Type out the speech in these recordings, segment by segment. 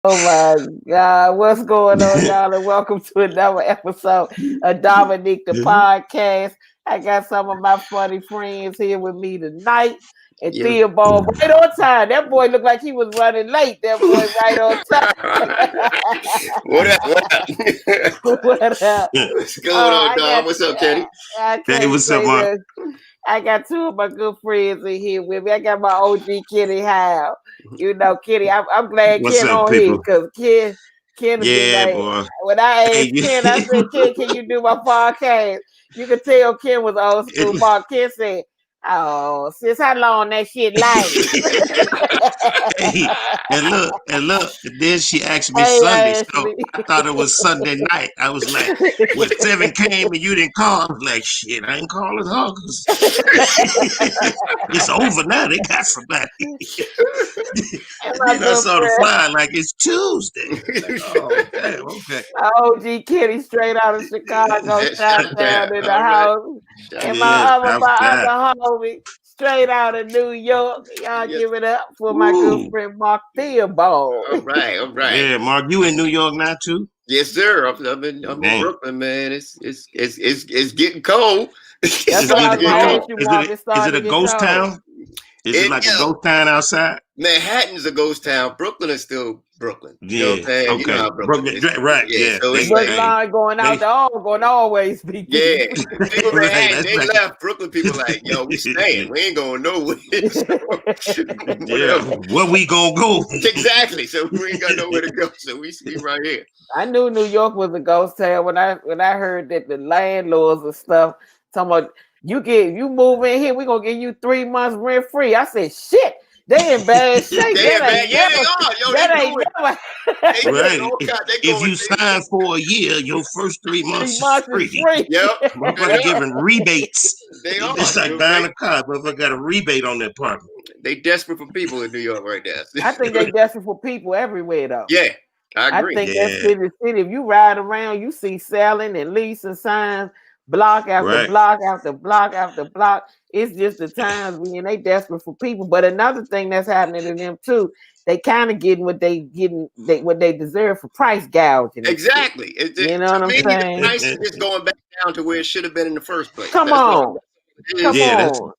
Oh my God, what's going on, y'all? And welcome to another episode of Dominique the Podcast. I got some of my funny friends here with me tonight. And Yeah. Theobald, right on time. That boy looked like he was running late. That boy right on What up? What up? time. What up? What's going on, I Dom? got What's up, Teddy? I Hey, can't what's up, say Marc? that. I got two of my good friends in here with me. I got my OG Kenny Howell. You know, Kenny, I'm glad What's Ken up, on here people? because Ken would be Yeah, like, boy. when I Hey, asked Ken, I said, Ken, can you do my podcast? You could tell Ken was old school. Mark Ken said, oh, sis, how long that shit lasts? hey, and look. And then she asked me Hey, Sunday, so Ashley. I thought it was Sunday night. I was like, "What? 7 came and you didn't call?" I was like, "Shit, I ain't calling her 'cause it's over now. They got somebody." And And my then I good saw the friend, flyer like it's Tuesday. Like, oh, damn, okay. my OG Kenny, straight out of Chicago, shot Shut down down. in the All right. house. Shut And Yeah, down. my outside. other homie, straight out of New York. Y'all Yes. give it up for my good Woo. friend Mark Theobald. All right. All right. Yeah, Mark, you in New York now too? Yes, sir. I'm in Man, Brooklyn, man. It's getting cold. That's is It's it what I starting was to get gonna cold? cold. ask you, Is Mark. it It's is starting it to a get ghost cold. town? Is it like a Yo, ghost town outside? Manhattan's a ghost town. Brooklyn is still Brooklyn. You know what I'm Yeah. saying? You know Okay. how Brooklyn is. Right. Yeah. Yeah. So They it's But like, hey line going out they the all gonna always be yeah, peace. people in right. Manhattan, That's they like left. Brooklyn people like, yo, we staying. We ain't going nowhere. So, yeah. whatever. Where we gonna go? Exactly. So we ain't got nowhere to go. So we right here. I knew New York was a ghost town when I heard that the landlords and stuff talking about you move in here, we gonna give you 3 months rent free. I said, shit, they in bad shape. Damn, man. Yeah, they are. Yo, they That ain't doing. never They doing Right. all kind. They If going. you sign for a year, your first 3 months is 3 months is free. free. Yep. They Motherfucker are. giving rebates. They are. It's like Yo, buying a car. Motherfucker got a rebate on that apartment. they desperate for people in New York right I now. think they desperate for people everywhere though. Yeah, I I agree. think that Yeah. city to city, if you ride around, you see selling and leasing signs, block after Right. block after block after block. It's just the times when they desperate for people. But another thing that's happening to them too, they kind of getting what they deserve for price gouging and shit. Exactly. You know To what I'm me, the saying? price is just going back down to where it should have been in the first place. Come That's all on, it come is. Yeah, that's on.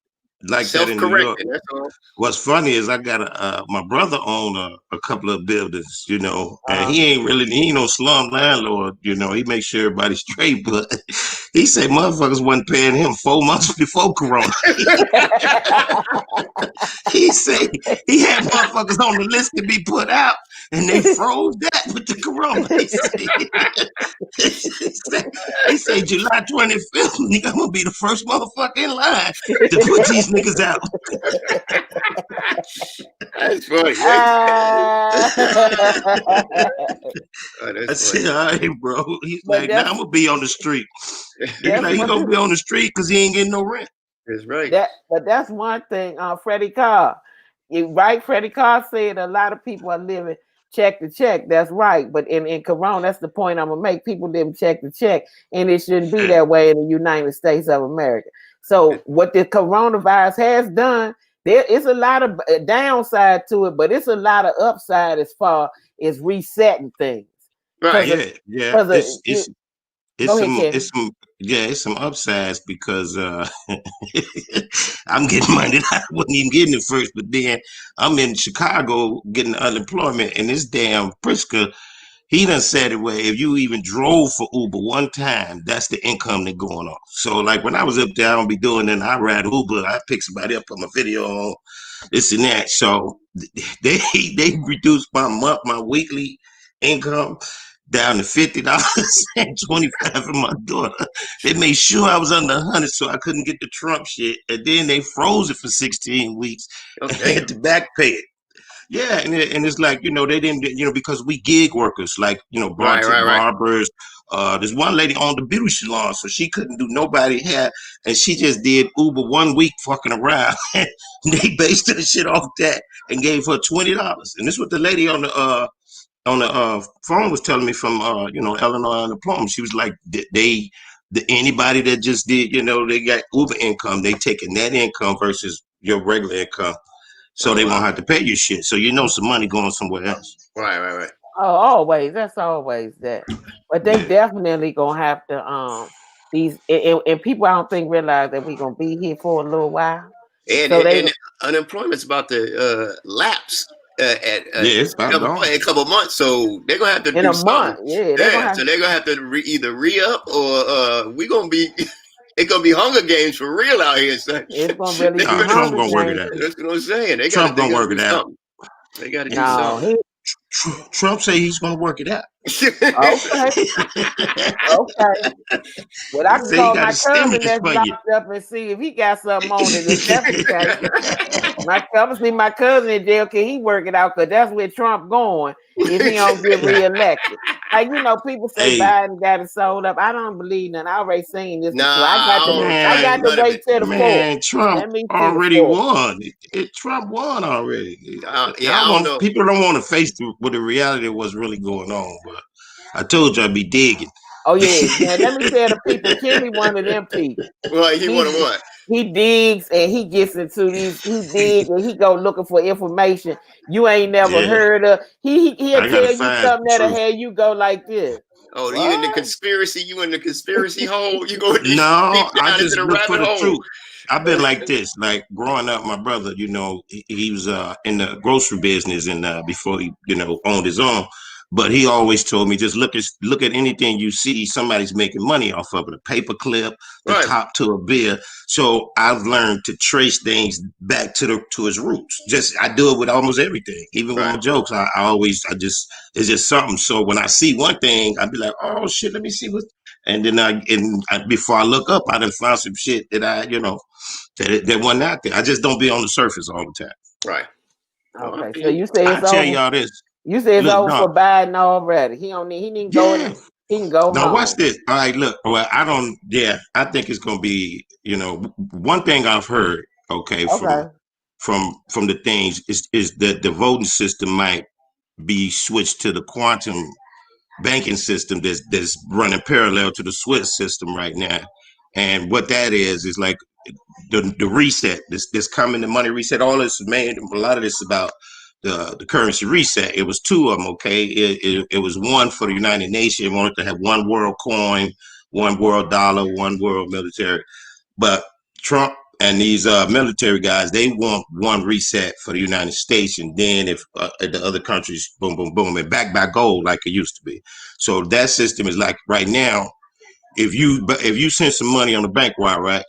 like that in New York. Self-correcting. That's all. What's funny is I got my brother own a couple of buildings, and Uh, he ain't no slum landlord, he makes sure everybody's straight, but he said motherfuckers wasn't paying him 4 months before Corona. He said he had motherfuckers on the list to be put out, and they froze that with the Corona. He said July 25th, nigga, I'm gonna be the first motherfucker in line to put these niggas out. That's funny. Oh, I that's said, funny. all right, bro. He's but like, nah, that's I'm gonna be on the street. He that's like, he one gonna be on the street because he ain't getting no rent. That's right. that's one thing. Freddie Carr, right? Freddie Carr said a lot of people are living check to check. That's right. But in Corona, that's the point I'm gonna make. People didn't check to check, and it shouldn't be Yeah. that way in the United States of America. So what the coronavirus has done, there is a lot of downside to it, but it's a lot of upside as far as resetting things. Right. Yeah. Because It's go ahead, some Ken. it's some upsides because I'm getting money that I wasn't even getting at first, but then I'm in Chicago getting unemployment, and this damn Pritzker, he done said it where if you even drove for Uber one time, that's the income that's going on. So like when I was up there, I don't be doing that. I ride Uber, I pick somebody up, put my video on, this and that. So they reduced my weekly income down to $50 and 25 for my daughter. They made sure I was under 100 so I couldn't get the Trump shit. And then they froze it for 16 weeks and Okay. had to back pay it. Yeah, and it's like, they didn't, because we gig workers, like, Right. barbers. There's one lady owned a beauty salon, so she couldn't do nobody hair, and she just did Uber 1 week fucking around. They based the shit off that and gave her $20. And this is what the lady on the phone was telling me from Illinois Unemployment. She was like, anybody that just did, they got Uber income, they taking that income versus your regular income. So Oh they won't wow. have to pay you shit. So some money going somewhere else. Right. Oh, always. That's always that. But they Yeah. definitely gonna have to these and people I don't think realize that we gonna be here for a little while. and So they and unemployment's about to lapse Yeah, it's about gone. a couple months, so they're gonna have to in do a something. month, yeah, they're gonna Yeah, have so they're gonna have to either re up or we gonna be. It's gonna be Hunger Games for real out here, son. it's gonna really be Nah, Trump Hunger gonna work it Games. out. That's what I'm saying. Trump They gonna gotta work do it out. something. They gotta do No, something. he Trump say he's gonna work it out. okay, okay. Well, I He can say he call got my a cousin stimulus that's for you. locked up and see if he got something on it. If that's the case, I'm gonna see my cousin in jail. Can he work it out? Because that's where Trump going if he don't get reelected. Like people say Hey, Biden got it sold up. I don't believe none. I already seen this Nah, before. I don't I trust got man, to none of wait it. till the fourth. man, Trump Let me till the already fourth. won. Trump won already. Yeah, I don't know. People don't want to face what the reality of what's really going on. But I told you I'd be digging. Oh yeah, now let me tell the people. Kenny one of them people. Well, he wanted He what? he digs and he gets into these. He digs and he go looking for information you ain't never Yeah, heard of. He'll I gotta tell you find something the that'll truth. have you go like this. Oh, you in the What? conspiracy? You in the conspiracy hole? You go deep No, I down into just the look for rabbit the hole? truth. I've been like this, like growing up. My brother, he was in the grocery business, and before he, owned his own. But he always told me just look at anything you see somebody's making money off of it, a paper clip, the Right, top to a beer. So I've learned to trace things back to its roots. Just I do it with almost everything, even with right. my jokes. I just it's just something. So when I see one thing, I'd be like, oh shit, let me see what. And then before I look up, I done found some shit that that wasn't out there. I just don't be on the surface all the time. Right. Oh, I Okay, so feel you. you say I it's tell over. y'all this. You say it's Look, over Doc. for Biden already. He don't need. He didn't go. Yeah. He can go Now watch home. this. All right, look. Well, I don't. Yeah, I think it's gonna be. One thing I've heard. Okay, Okay. from the things is that the voting system might be switched to the quantum banking system that's running parallel to the Swiss system right now. And what that is like the reset, this coming, the money reset, all this made a lot of this about the currency reset. It was two of them, okay? It was one for the United Nations. It wanted to have one world coin, one world dollar, one world military. But Trump and these military guys, they want one reset for the United States, and then if the other countries, boom, boom, boom, and backed by gold like it used to be. So that system is like right now. If you send some money on the bank wire, right?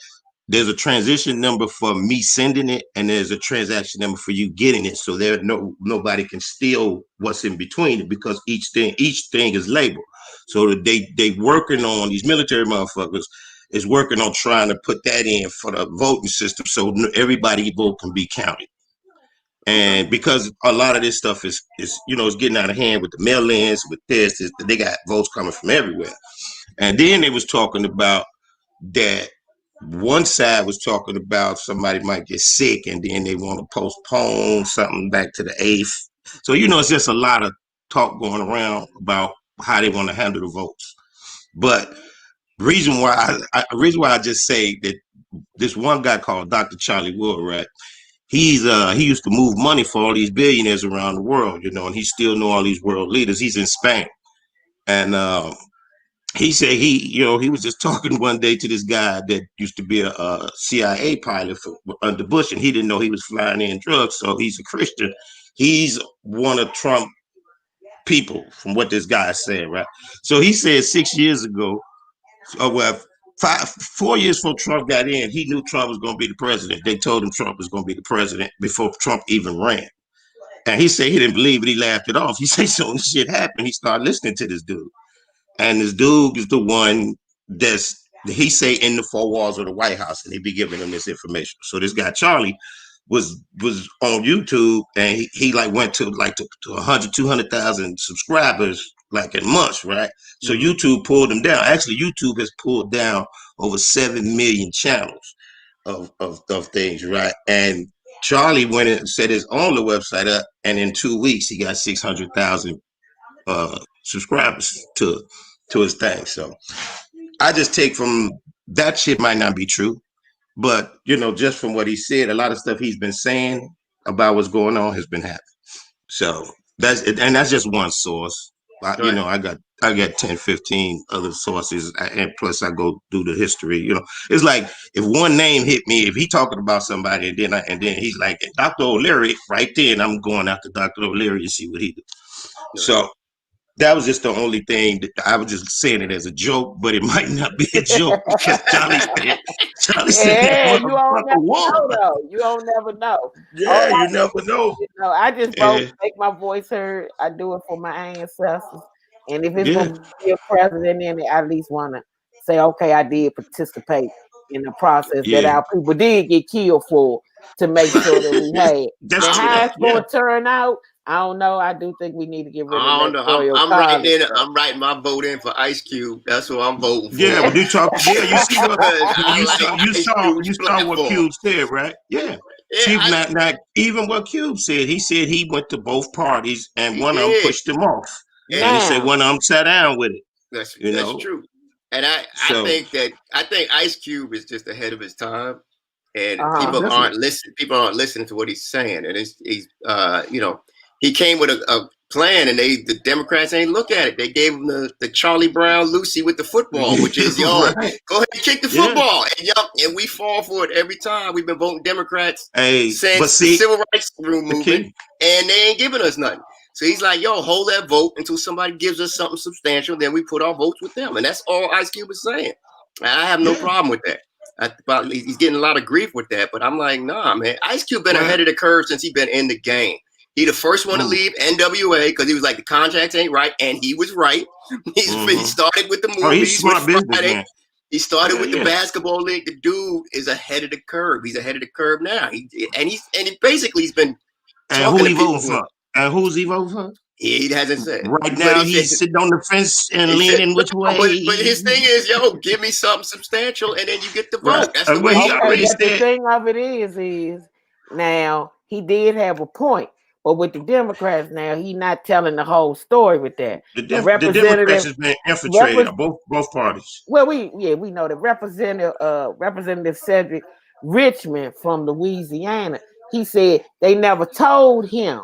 There's a transition number for me sending it, and there's a transaction number for you getting it. So nobody can steal what's in between it because each thing is labeled. So that they working on these military motherfuckers is working on trying to put that in for the voting system so everybody vote can be counted. Okay. And because a lot of this stuff is it's getting out of hand with the mail-ins, with they got votes coming from everywhere. And then they was talking about that one side was talking about somebody might get sick and then they want to postpone something back to the 8th. So, it's just a lot of talk going around about how they want to handle the votes. But reason why I just say that this one guy called Dr. Charlie Wood, right? He used to move money for all these billionaires around the world, and he still know all these world leaders. He's in Spain. And he said he was just talking one day to this guy that used to be a CIA pilot under Bush, and he didn't know he was flying in drugs. So he's a Christian. He's one of Trump people, from what this guy said, right? So he said 6 years ago, well, 4 years before Trump got in, he knew Trump was going to be the president. They told him Trump was going to be the president before Trump even ran. And he said he didn't believe it. He laughed it off. He said, so when this shit happened, he started listening to this dude. And this dude is the one he say in the four walls of the White House, and he be giving him this information. So this guy Charlie was on YouTube, and he like went to 100, 200,000 subscribers like in months, right? So YouTube pulled him down. Actually, YouTube has pulled down over 7 million channels of things, right? And Charlie went and set his own website up, and in 2 weeks he got 600,000 subscribers to his thing. So I just take from that shit might not be true, but just from what he said, a lot of stuff he's been saying about what's going on has been happening. So That's just one source. Right. I got 10, 15 other sources, and plus I go do the history. It's like if one name hit me, if he talking about somebody, and then he's like Dr. O'Leary, right there, and I'm going after Dr. O'Leary to see what he do. Right. So that was just the only thing that I was just saying it as a joke, but it might not be a joke because Charlie said Yeah, that you don't motherfucker never won. know though. You don't never know. Yeah, you never know. I just vote, Yeah. make my voice heard. I do it for my ancestors, and if it's Yeah. gonna be a president in it, I at least want to say, okay, I did participate in the process that Yeah. our people did get killed for to make sure that we had. That's Now, true. how it's Yeah. gonna turn out, I don't know. I do think we need to get rid of I don't know. electoral I'm college. writing my vote in for Ice Cube. That's who I'm voting for. Yeah, but you talk. Yeah, you see what you saw what platform. Cube said, right? Yeah. Yeah, See, not even what Cube said. He said he went to both parties, and He one of them did. pushed him off, And and he said Now, one of them sat down with it. That's know. true. And I So think Ice Cube is just ahead of his time, and people definitely. aren't listening. People aren't listening to what he's saying, and he's he came with a plan, and the Democrats ain't look at it. They gave him the Charlie Brown Lucy with the football, which is Right. go ahead and kick the Yeah. football, and we fall for it every time. We've been voting Democrats Hey, since but see, the civil rights movement, key- and they ain't giving us nothing. So he's like, yo, hold that vote until somebody gives us something substantial. Then we put our votes with them. And that's all Ice Cube is saying. And I have no problem with that. He's getting a lot of grief with that. But I'm like, nah, man. Ice Cube been ahead of the curve since he been in the game. He the first one to leave NWA because he was like, the contracts ain't right. And he was right. He started with the movies. Oh, he's smart with businessman. He started with the basketball league. The dude is ahead of the curve. He's ahead of the curve now. He's been and who he voting for? And who's he voting for? He hasn't said. Right now, he's sitting on the fence and leaning which way. But his thing is, yo, give me something substantial, and then you get the vote. Right. That's the way he already said. The thing of it is now he did have a point, but with the Democrats now, he's not telling the whole story with that. The Democrats has been infiltrated on both parties. Well, we know that Representative Cedric Richmond from Louisiana. He said they never told him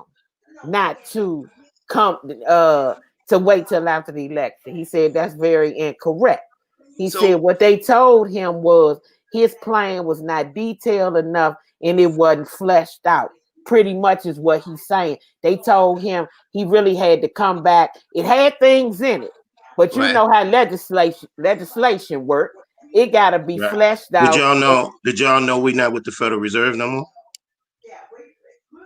not to come to wait till after the election. He said that's very incorrect. He said what they told him was his plan was not detailed enough and it wasn't fleshed out. Pretty much is what he's saying. They told him he really had to come back. It had things in it, but you know how legislation work. It got to be fleshed out. Did y'all know we're not with the Federal Reserve no more?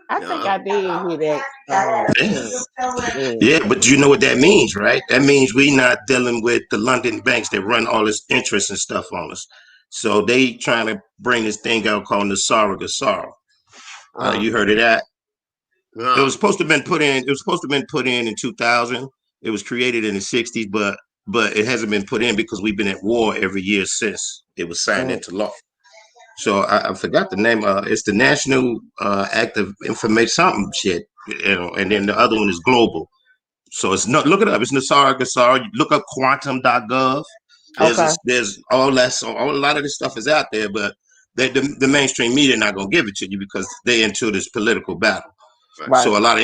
I think I did hear that. Yeah, but you know what that means, right? That means we're not dealing with the London banks that run all this interest and stuff on us. So they trying to bring this thing out called Nassara Gassara. You heard of that? It was supposed to have been put in. It was supposed to have been put in 2000. It was created in the 60s, but it hasn't been put in because we've been at war every year since it was signed into law. So I forgot the name. It's the National Active Information something shit, and then the other one is global. So it's not. Look it up. It's Nassara Gassara. Look up quantum.gov. There's all that. So a lot of this stuff is out there, but the mainstream media not gonna give it to you because they're into this political battle. Right. So a lot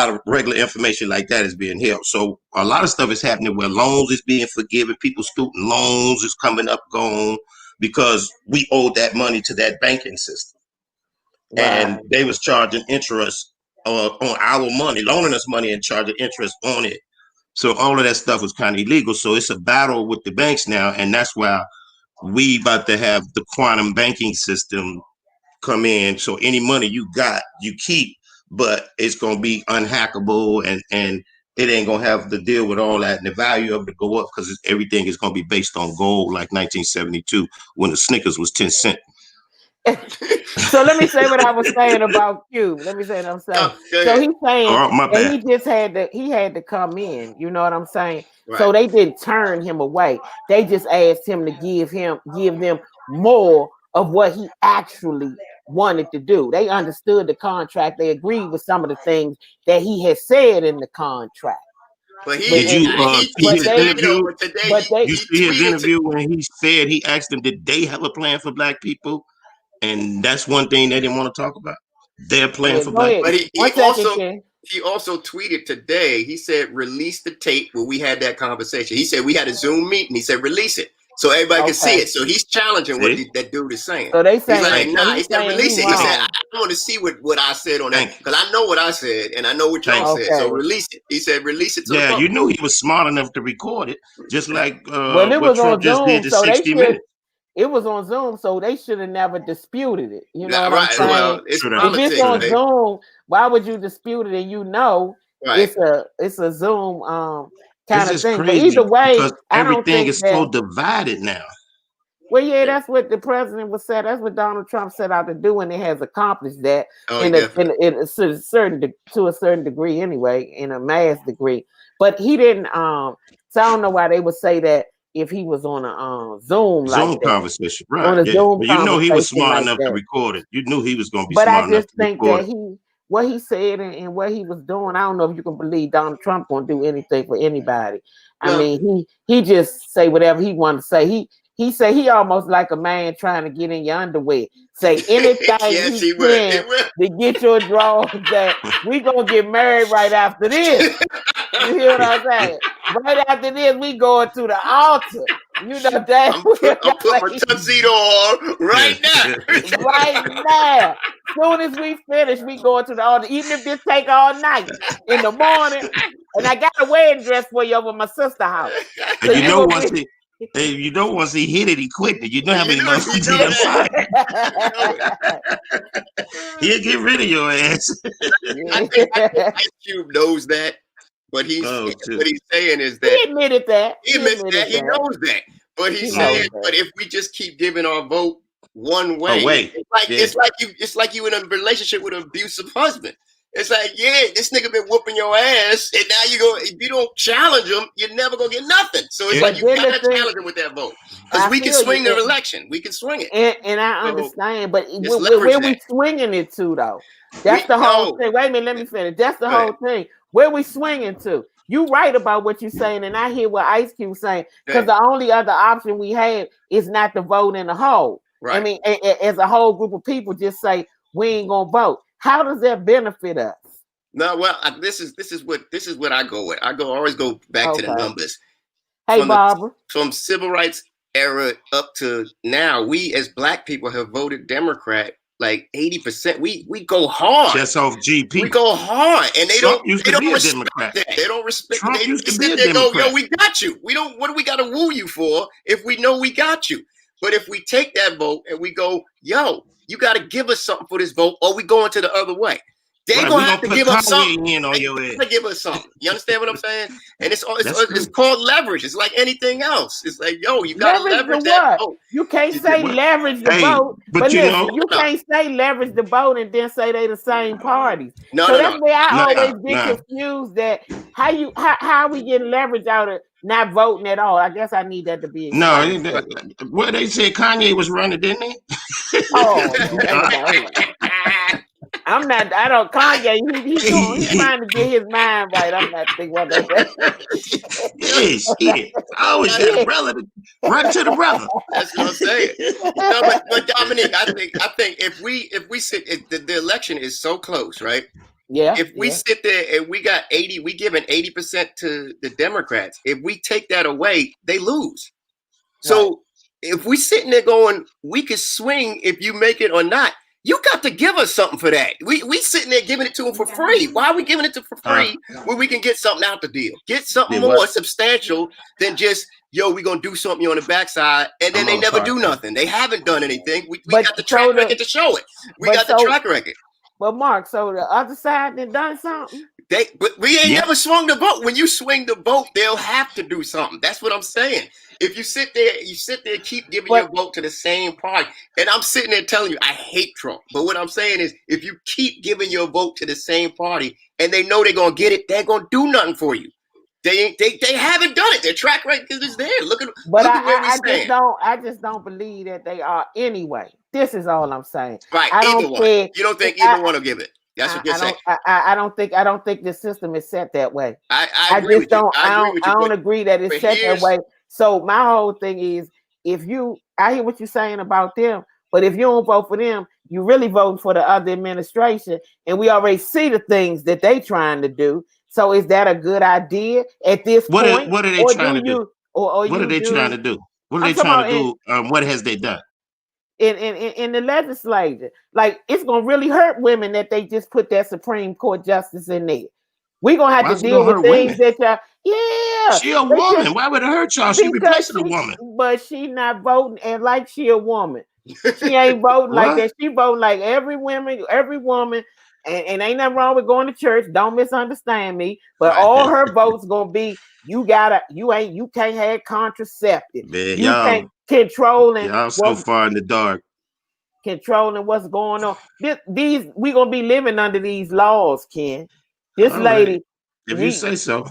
of regular information like that is being held. So a lot of stuff is happening where loans is being forgiven. People's student loans is coming up, gone. Because we owed that money to that banking system. Right. And they was charging interest on our money, loaning us money and charging interest on it. So all of that stuff was kind of illegal. So it's a battle with the banks now. And that's why we about to have the quantum banking system come in. So any money you got, you keep, but it's going to be unhackable and it ain't going to have to deal with all that. And the value of it go up because everything is going to be based on gold like 1972 when the Snickers was 10 cents. So let me say what I was saying about Cube. Let me say what I'm saying. So he's saying that he just had to come in. You know what I'm saying? Right. So they didn't turn him away. They just asked him to give them more of what he actually wanted to do. They understood the contract. They agreed with some of the things that he had said in the contract. But did you see his interview when he said he asked them, did they have a plan for black people? And that's one thing they didn't want to talk about. Their plan for black people. But he also tweeted today. He said, "Release the tape where we had that conversation." He said we had a Zoom meeting. He said, "Release it so everybody can see it." So he's challenging what that dude is saying. So they he's saying, like, "Nah." he's He said, "Release it." He said, "I want to see what I said on that because I know what I said and I know what y'all said. So release it." He said, "Release it." To the you knew he was smart enough to record it, just like well, it what was Trump on just Zoom, did to so 60 Minutes. It was on Zoom, so they should have never disputed it. You know what I'm saying? Well, it's if it's on Zoom, why would you dispute it? And you know, it's a Zoom kind of thing. But either way, I don't think everything is so divided now. Well, yeah, that's what the president was said. That's what Donald Trump set out to do, and it has accomplished that to a certain degree, anyway, in a mass degree. But he didn't. So I don't know why they would say that if he was on a Zoom like that. Conversation, right? On a Zoom you know he was smart like enough to record it. You knew he was going to be smart enough to record it. But I just think that what he said and what he was doing, I don't know if you can believe Donald Trump gonna do anything for anybody. I mean, he just say whatever he wanted to say. He said he almost like a man trying to get in your underwear. Say anything he can to get your drawers that we gonna get married right after this. You hear what I'm saying? Right after this, we going to the altar. You know that. I'm put my tuxedo on right now. Right now. Soon as we finish, we going to the altar. Even if this take all night in the morning. And I got a wedding dress for you over my sister's house. So you don't want to see hit it, he quit it. You know how many months he'll get rid of your ass. I think Ice Cube knows that, but what he's saying is that he admitted that. He knows that. But he's saying, but if we just keep giving our vote one way, it's like you in a relationship with an abusive husband. It's like, this nigga been whooping your ass, and now if you don't challenge him, you're never gonna get nothing. So it's like you gotta challenge him with that vote. Because we can swing the election. We can swing it. And I understand, but where we swinging it to, though? That's the whole thing. Wait a minute, let me finish. That's the whole thing. Where we swinging to? You right about what you're saying, and I hear what Ice Cube's saying, because the only other option we have is not to vote in the whole. Right. I mean, as a whole group of people just say, we ain't gonna vote. How does that benefit us? No, well, this is what I go with. I always go back to the numbers. Hey, Barbara. From civil rights era up to now, we as Black people have voted Democrat like 80%. We go hard. Just off GP. We go hard, and they Trump don't respect that. They don't respect. Trump they go, yo, we got you. We don't. What do we got to woo you for if we know we got you? But if we take that vote and we go, yo, you got to give us something for this vote, or we going to the other way. They're gonna have to give us something. They're gonna give us something. You understand what I'm saying? And it's called leverage. It's like anything else. It's like, yo, you gotta leverage that vote. You can't say leverage the vote, but listen, you can't say leverage the vote and then say they the same parties. That's where I always get confused. That how are we getting leverage out of not voting at all? I guess I need that to be explained. Well, they said Kanye was running, didn't they? I'm not. I don't. Kanye. He's trying to get his mind right. I'm not thinking what that. Shit. I always had a brother run to the brother. That's what I'm saying. No, but Dominique, I think if we sit, the election is so close, right? Yeah. If we sit there and we got 80, we giving 80% to the Democrats. If we take that away, they lose. So if we sitting there going, we could swing if you make it or not. You got to give us something for that. We sitting there giving it to them for free. Why are we giving it to for free when we can get something out the deal? Get something more substantial than just, yo, we're going to do something on the backside, and then they never do nothing. They haven't done anything. We got the track record to show it. We got the track record. But Mark, so the other side they done something? But we ain't never swung the vote. When you swing the vote, they'll have to do something. That's what I'm saying. If you sit there, keep giving your vote to the same party. And I'm sitting there telling you, I hate Trump. But what I'm saying is, if you keep giving your vote to the same party and they know they're going to get it, they're going to do nothing for you. They haven't done it. Their track record is there. Look at where we stand. I just don't believe that they are anyway. This is all I'm saying. Right. Either one. You don't think either one will give it. That's what you're saying. I don't think the system is set that way. I agree with you. I don't agree that it's set that way. So my whole thing is, I hear what you're saying about them, but if you don't vote for them, you really voting for the other administration, and we already see the things that they trying to do. So is that a good idea at this point? What are they Or trying to do? What are they trying to do? What are I'm they talking trying about to do? What has they done? in the legislature. Like, it's gonna really hurt women that they just put that Supreme Court justice in there. We're gonna have Why to is it deal gonna with hurt things women? that y'all, She a they just, woman. Why would it hurt y'all? She because replacing a woman. but she not voting and like she a woman. She ain't voting like that. She voting like every woman, and ain't nothing wrong with going to church. Don't misunderstand me. But all her votes gonna be, you can't have contraceptive. Man, You can't controlling y'all so far in the dark. Controlling what's going on. These we gonna be living under these laws, Ken. This All lady, right. If you say so.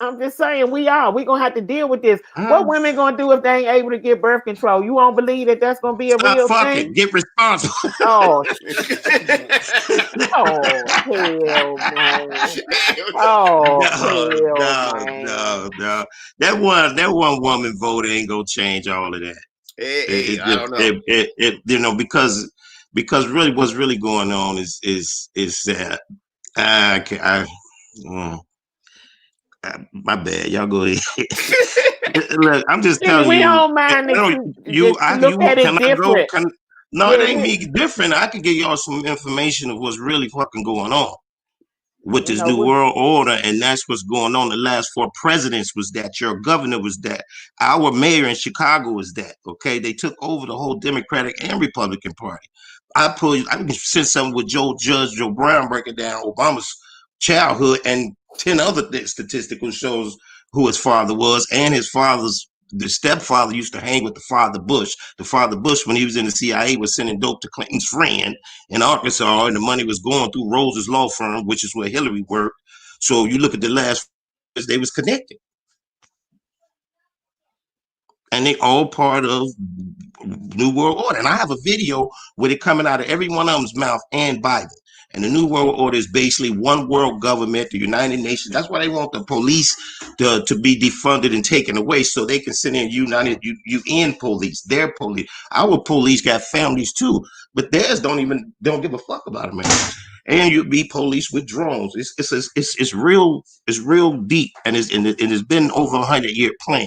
I'm just saying we gonna have to deal with this. What women gonna do if they ain't able to get birth control? You won't believe that that's gonna be a real fuck thing? it. Get responsible. Oh, oh hell no! Oh hell no. That one woman vote ain't gonna change all of that. I don't know. Because really what's really going on is that my bad. Y'all go ahead. Look, I'm just telling you. We don't mind that you look at it different. No, it ain't me different. I can give y'all some information of what's really fucking going on with this new world order, and that's what's going on. The last 4 presidents was that. Your governor was that. Our mayor in Chicago was that. Okay, they took over the whole Democratic and Republican Party. I can send something with Judge Joe Brown breaking down Obama's childhood and 10 other statistical shows who his father was, and the stepfather used to hang with the father Bush. The father Bush, when he was in the CIA, was sending dope to Clinton's friend in Arkansas, and the money was going through Rose's law firm, which is where Hillary worked. So you look at the last, they was connected. And they all part of New World Order. And I have a video with it coming out of every one of them's mouth and Biden. And the New World Order is basically one world government, the United Nations. That's why they want the police to be defunded and taken away so they can send in UN police, their police. Our police got families too, but theirs don't give a fuck about America. And you be police with drones. It's real deep, and it's been over 100-year plan.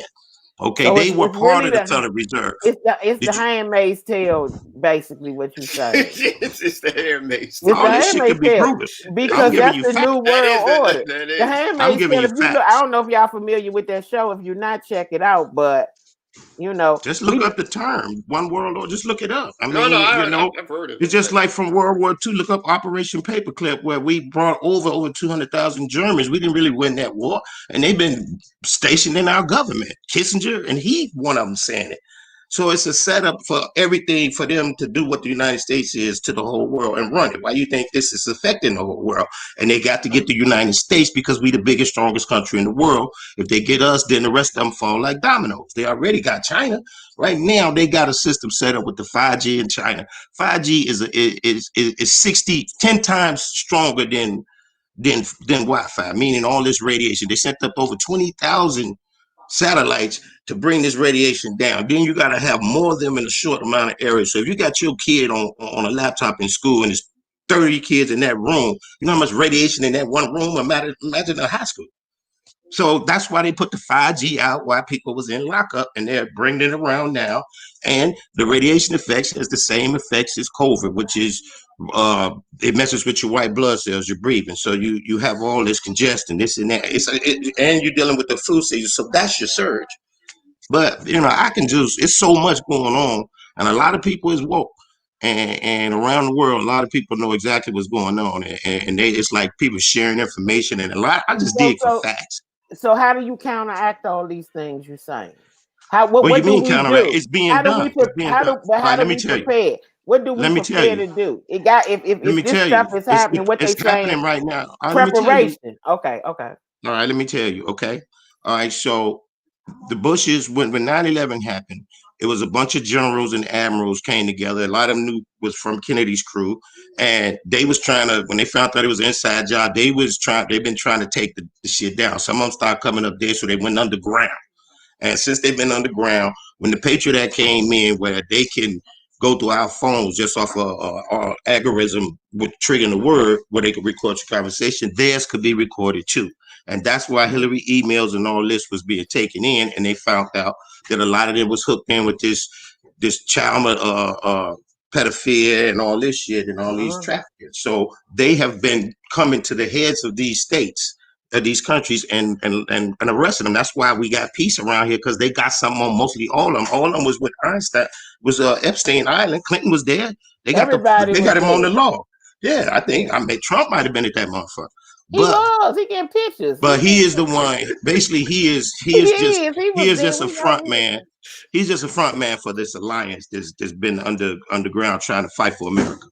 Okay, so they were part of the Federal Reserve. It's the Handmaid's Tale, basically, what you say. It's the Handmaid's Tale. All this shit can be proven. Because that's the New World Order. The Handmaid's Tale, I don't know if y'all familiar with that show. If you're not, check it out. But, just look up the term, one world order. Just look it up. I mean, I've heard of it. It's just like from World War II. Look up Operation Paperclip, where we brought over 200,000 Germans. We didn't really win that war, and they've been stationed in our government. Kissinger, and he one of them saying it. So it's a setup for everything for them to do what the United States is to the whole world and run it. Why do you think this is affecting the whole world? And they got to get the United States because we the biggest, strongest country in the world. If they get us, then the rest of them fall like dominoes. They already got China. Right now, they got a system set up with the 5G in China. 5G is 10 times stronger than Wi-Fi, meaning all this radiation. They sent up over 20,000 satellites to bring this radiation down. Then you got to have more of them in a short amount of area. So if you got your kid on a laptop in school and there's 30 kids in that room, you know how much radiation in that one room? Imagine a high school. So that's why they put the 5G out while people was in lockup, and they're bringing it around now. And the radiation effects has the same effects as COVID, which is it messes with your white blood cells, you're breathing. So you have all this congestion, this and that. And you're dealing with the flu season. So that's your surge. But, it's so much going on, and a lot of people is woke. And around the world, a lot of people know exactly what's going on. And it's like people sharing information, and I just dig for facts. So how do you counteract all these things you're saying? What do you mean counteract? It's being done. How do we prepare? What do we prepare to do? If this stuff is happening, what they saying? It's happening right now. Preparation. Okay. All right, let me tell you. Okay. All right, so the Bushes, when 9/11 happened, it was a bunch of generals and admirals came together. A lot of them was from Kennedy's crew, and they was trying to, when they found out it was an inside job, they've been trying to take the shit down. Some of them started coming up there, so they went underground. And since they've been underground, when the Patriot Act came in, where they can go through our phones just off our algorithm with triggering the word where they could record your conversation. Theirs could be recorded too. And that's why Hillary emails and all this was being taken in, and they found out that a lot of them was hooked in with this child pedophilia and all this shit and all these trafficking. So they have been coming to the heads of these states, these countries, and arresting them. That's why we got peace around here, because they got something on mostly all of them. All of them was with Einstein, was Epstein Island. Clinton was there. They got him on the law. Yeah, I think Trump might have been at that motherfucker. But he getting pictures. But he is the one. Basically, he is just a front man. He's just a front man for this alliance that's been underground trying to fight for America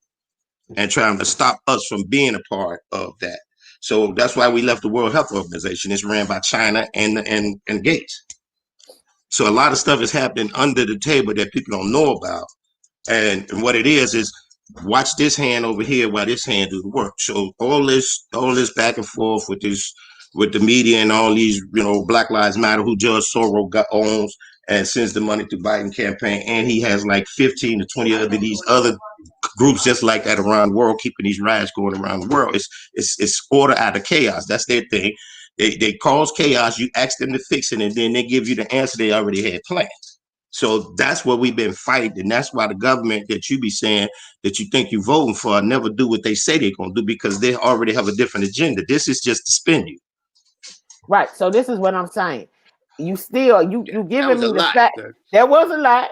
and trying to stop us from being a part of that. So that's why we left the World Health Organization. It's ran by China and Gates. So a lot of stuff is happening under the table that people don't know about. And what it is watch this hand over here while this hand do the work. So all this back and forth with the media and all these, Black Lives Matter, who George Soros owns and sends the money to Biden campaign, and he has like 15 to 20 of these other groups just like that around the world, keeping these riots going around the world. It's order out of chaos. That's their thing. They cause chaos. You ask them to fix it, and then they give you the answer they already had planned. So that's what we've been fighting, and that's why the government that you be saying that you think you're voting for never do what they say they're going to do, because they already have a different agenda. This is just to spin you. Right. So this is what I'm saying. You still you giving me the fact. There was a lot,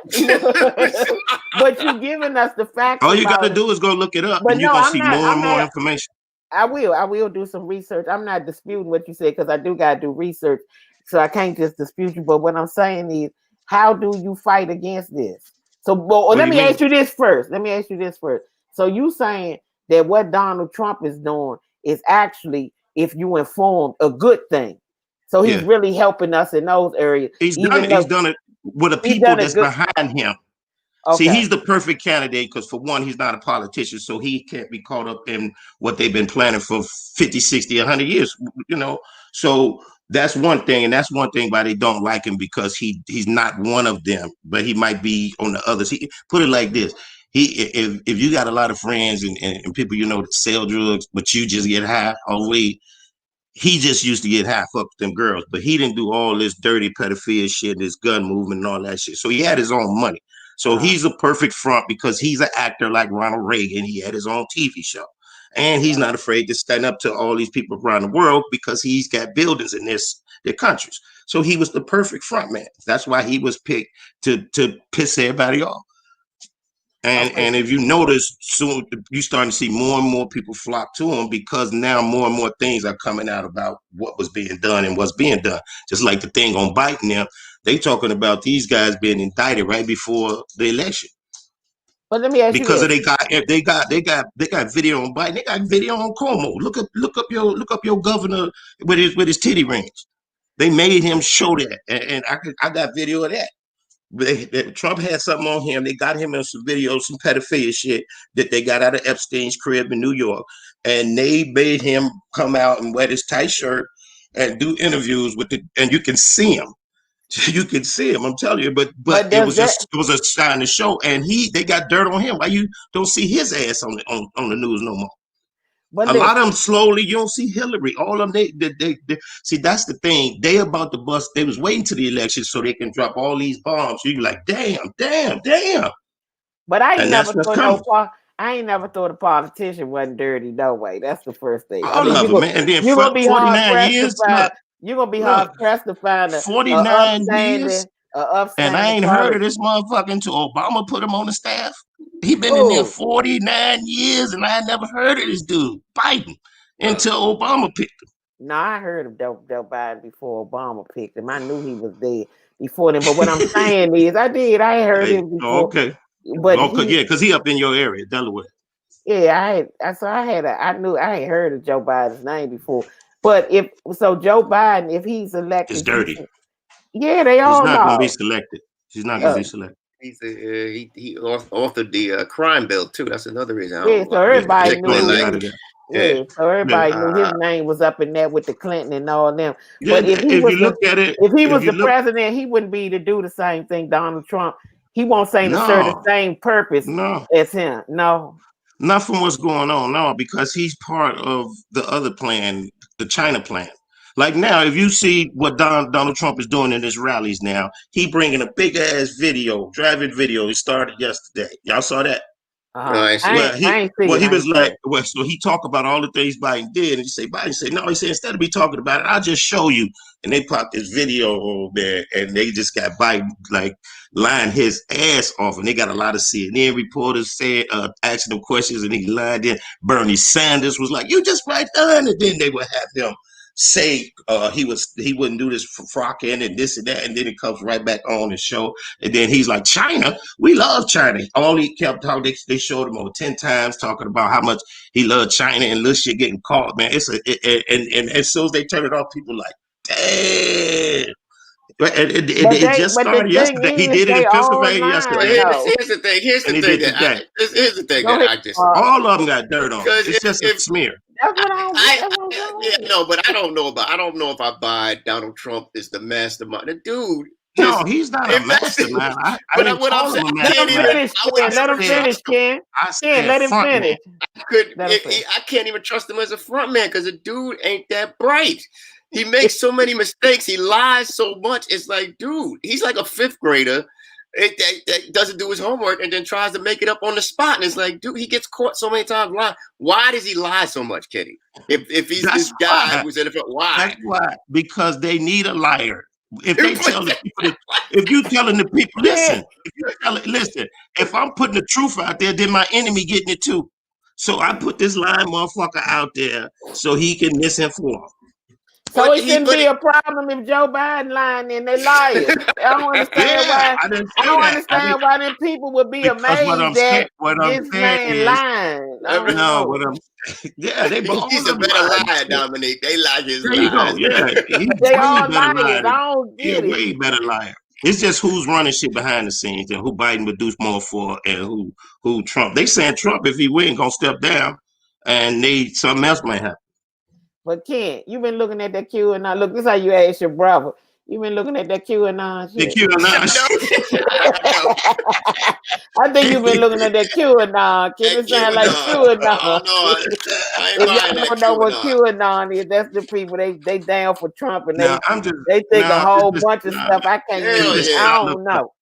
but you giving us the facts. All you got to do is go look it up, and you're gonna see more and more information. I will do some research. I'm not disputing what you said, because I do gotta do research, so I can't just dispute you. But what I'm saying is, how do you fight against this? So, let me ask you this first. So you saying that what Donald Trump is doing is actually, if you informed, a good thing. So he's really helping us in those areas. He's done it with the people that's behind him. Okay. See, he's the perfect candidate because, for one, he's not a politician, so he can't be caught up in what they've been planning for 50, 60, 100 years, So that's one thing, and that's one thing why they don't like him, because he's not one of them, but he might be on the others. Put it like this. If you got a lot of friends and people that sell drugs, but you just get high or weed, he just used to get high, fuck with them girls, but he didn't do all this dirty pedophilia shit, this gun movement and all that shit. So he had his own money. So he's a perfect front because he's an actor like Ronald Reagan. He had his own TV show. And he's not afraid to stand up to all these people around the world because he's got buildings in their countries. So he was the perfect front man. That's why he was picked to piss everybody off. And if you notice, soon you're starting to see more and more people flock to him, because now more and more things are coming out about what was being done and what's being done. Just like the thing on Biden now, they talking about these guys being indicted right before the election. But let me ask you because they got video on Biden. They got video on Cuomo. Look up your governor with his titty rings. They made him show that, and I got video of that. Trump had something on him. They got him in some videos, some pedophilia shit that they got out of Epstein's crib in New York, and they made him come out and wear this tight shirt and do interviews with and you can see him. You can see him. I'm telling you, but it was a sign to show, and they got dirt on him. Why you don't see his ass on the news no more? But a lot of them slowly, you don't see Hillary. All of them, they see, that's the thing. They about to bust. They was waiting to the election so they can drop all these bombs. So you're like, damn. But I ain't never thought a politician wasn't dirty. No way. That's the first thing. I love it, man. And then 49 years. You're gonna be hard pressed to find 49 years. And I ain't heard of this motherfucker until Obama put him on the staff. He been in there 49 years, and I never heard of this dude, Biden, until Obama picked him. No, I heard of Joe Biden before Obama picked him. I knew he was dead before then. But what I'm saying is, I heard him before. Okay. But because he up in your area, Delaware. Yeah, I knew I had heard of Joe Biden's name before. But Joe Biden, if he's elected, it's dirty. They all know. He's not going to be selected. He's not going to be selected. He authored the crime bill too. That's another reason. So everybody knew. So everybody knew his name was up in there with the Clinton and all them. But if he was the president, he wouldn't be to do the same thing Donald Trump He won't say to serve the same purpose as him. No. Not from what's going on, no, because he's part of the other plan, the China plan. Like now, if you see what Donald Trump is doing in his rallies now, he bringing a big ass video, driving video. He started yesterday. Y'all saw that? He was like, so he talked about all the things Biden did, and he said, no, he said, instead of me talking about it, I'll just show you. And they popped this video over there, and they just got Biden like lying his ass off, and they got a lot of CNN reporters saying, asking them questions, and he lied in. Bernie Sanders was like, you just right done, and then they would have them say he wouldn't do this for frocking and this and that, and then it comes right back on the show, and then he's like, China, we love China. All he kept talking, they showed him over 10 times talking about how much he loved China and little shit getting caught, man. And as soon as they turn it off, people like, damn. It just started yesterday. He did it in Pennsylvania yesterday. Here's the thing. All of them got dirt on. It's just a smear. But I don't know if I buy Donald Trump is the mastermind. The dude. No, he's not a mastermind. Let him finish, Ken. Let him finish. I can't even trust him as a front man because the dude ain't that bright. He makes so many mistakes. He lies so much. It's like, dude, he's like a fifth grader that doesn't do his homework and then tries to make it up on the spot. And it's like, dude, he gets caught so many times lying. Why does he lie so much, Kenny? If he's this guy who's in it, why? That's why. Because they need a liar. If they tell the people, if you telling the people, listen, if I'm putting the truth out there, then my enemy getting it too. So I put this lying motherfucker out there so he can misinform. So it shouldn't be a problem if Joe Biden lying and they liars. I don't understand why them people would be amazed that this man lying. They both. He's a better liar, Dominique. They like his lies. There you go. Yeah, they all liars. I don't get it. Way better liar. It's just who's running shit behind the scenes and who Biden would do more for and who Trump. They saying Trump, if he win, gonna step down and something else might happen. But Ken, you've been looking at that QAnon. Look, this is how you ask your brother. You've been looking at that QAnon shit. The QAnon shit. I think you've been looking at that QAnon. Ken, it sounds like QAnon. If y'all don't know what QAnon is, that's the people they down for Trump and they think a whole bunch of stuff. I can't even. I don't know.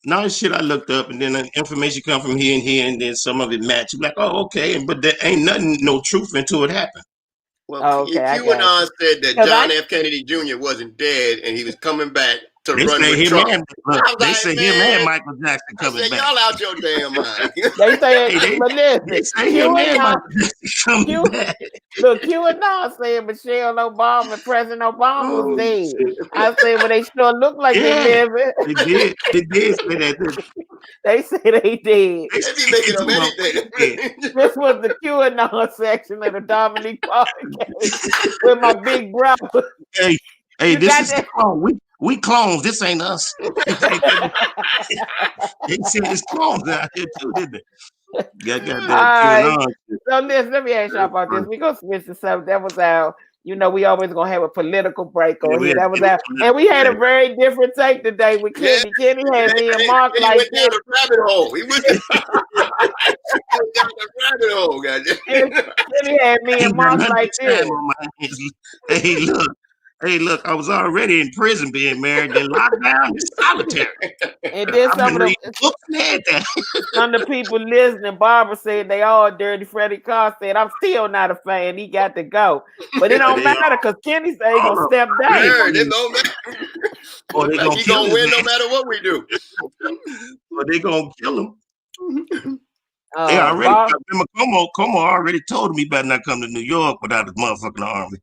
Now the shit I looked up, and then the information come from here, and then some of it match. You're like, oh, okay, but there ain't no truth until it happened. Well, QAnon said that John F. Kennedy Jr. wasn't dead and he was coming back to run with Trump. They say him and Michael Jackson coming back. Y'all out your damn mind. They say him and Michael Jackson coming back. Look, QAnon said Michelle Obama and President Obama was dead. I said, but they sure look like they living. They did say that. They say they did. They be making up anything. This was the QAnon section of the Dominique Podcast with my big brother. Hey, this is the clone. We clones. This ain't us. They said it's clones out here too, didn't they? So let me ask y'all about this. We gonna switch to something that was out. You know, we always gonna have a political break on here. That was out, and we had a very different take today with Kenny. Kenny had me and Marc like this. Down the rabbit hole. He went down the rabbit hole, goddamn. Kenny had me and Marc like this. Hey, look, I was already in prison being married, then locked down in solitary. And then some of the people listening, Barbara said they all dirty. Freddie Carr said, I'm still not a fan. He got to go. But it don't matter because Kenny said he's going to step down. It don't matter. Or they he's going to win no matter what we do. Or they going to kill him. Como already told me better not come to New York without his motherfucking army.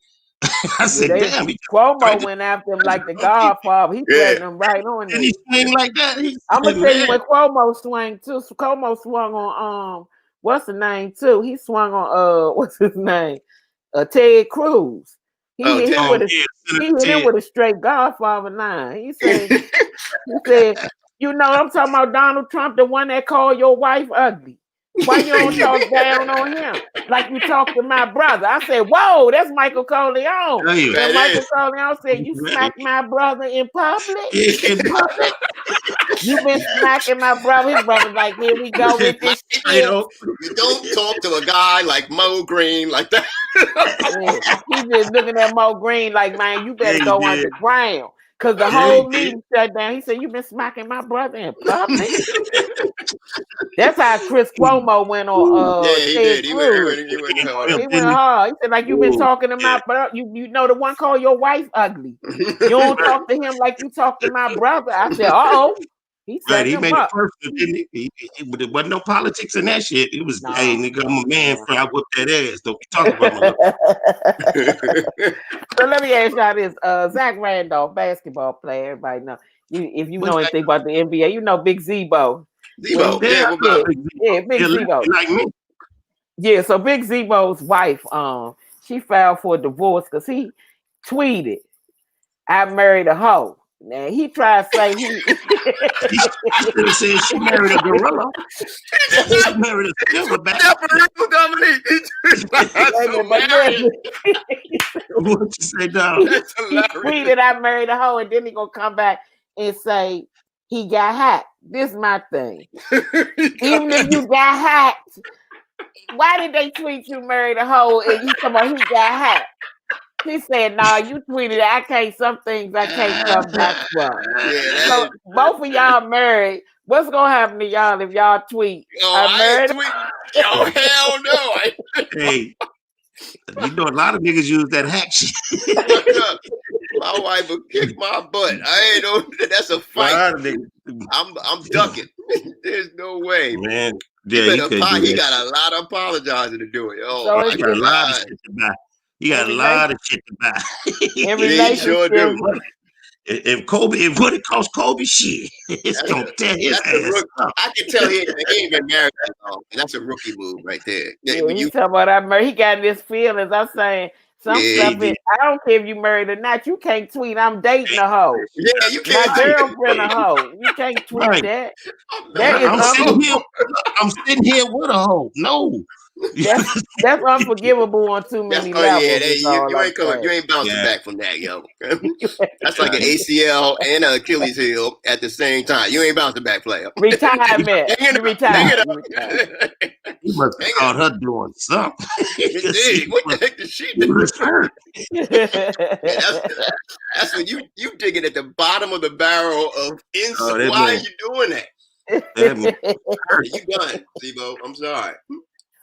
I said, damn. Cuomo went after him like the Godfather. He threatened him right on there. And he swing like that. I'm gonna tell you when Cuomo swung too. Cuomo swung on what's the name too? He swung on what's his name? Ted Cruz. He hit him with a straight Godfather line. He said, you know, I'm talking about Donald Trump, the one that called your wife ugly. Why you don't talk down on him like you talk to my brother? I said, whoa, that's Michael Corleone. And Michael Corleone said, you smacked my brother in public? You been smacking my brother. His brother's like, here we go with this shit. You don't talk to a guy like Mo Green like that. He just looking at Mo Green like, man, you better go underground. Because the whole meeting shut down. He said, you been smacking my brother in public? That's how Chris Cuomo went on. He did. He went hard. He said, like, you been talking to my brother. You know the one called your wife ugly. You don't talk to him like you talk to my brother. I said, uh-oh. He said, he made it personal, didn't he? There wasn't no politics in that shit. It was, hey, nigga, I'm a man, I whip that ass. Don't be talking about my So let me ask y'all this. Zach Randolph, basketball player, everybody know. If you know anything about the NBA, you know Big Zebo. Zebo, Big Zebo. Like me. Yeah, so Big Zebo's wife, she filed for a divorce because he tweeted, I married a hoe. Now he tried to say he said she married a gorilla. She married a silverback. Dominique. What you say, dog? He tweeted, I married a hoe, and then he gonna come back and say he got hacked. This is my thing. Even if you got hacked, why did they tweet you married a hoe and you come on, he got hacked? He said, nah, you tweeted, some things I can't come back from. So both of y'all married. What's gonna happen to y'all if y'all tweet? I married. Hell no. Hey, you know a lot of niggas use that hack shit. My wife will kick my butt. I ain't know that's a fight. I'm ducking. There's no way, man. Yeah, he got a lot of apologizing to do it. Oh, he got a lot of shit to buy. He got a lot of shit to buy. He sure do. If what it cost Kobe, shit, it's gonna tear his ass up. I can tell he ain't been married that long. That's a rookie move right there. You talking about that? He got this feelings. I'm saying some stuff. I don't care if you married or not. You can't tweet. I'm dating a hoe. Yeah, you can't. My girlfriend a hoe. You can't tweet that. I'm sitting here with a hoe. No. That's unforgivable on too many levels. You ain't bouncing back from that, yo. That's like an ACL and an Achilles heel at the same time. You ain't bouncing back, player. Retirement. You retired. You must have caught her doing something. What the heck did she do? That's when you digging at the bottom of the barrel of insult. Why are you doing that? You done, Zebo. I'm sorry.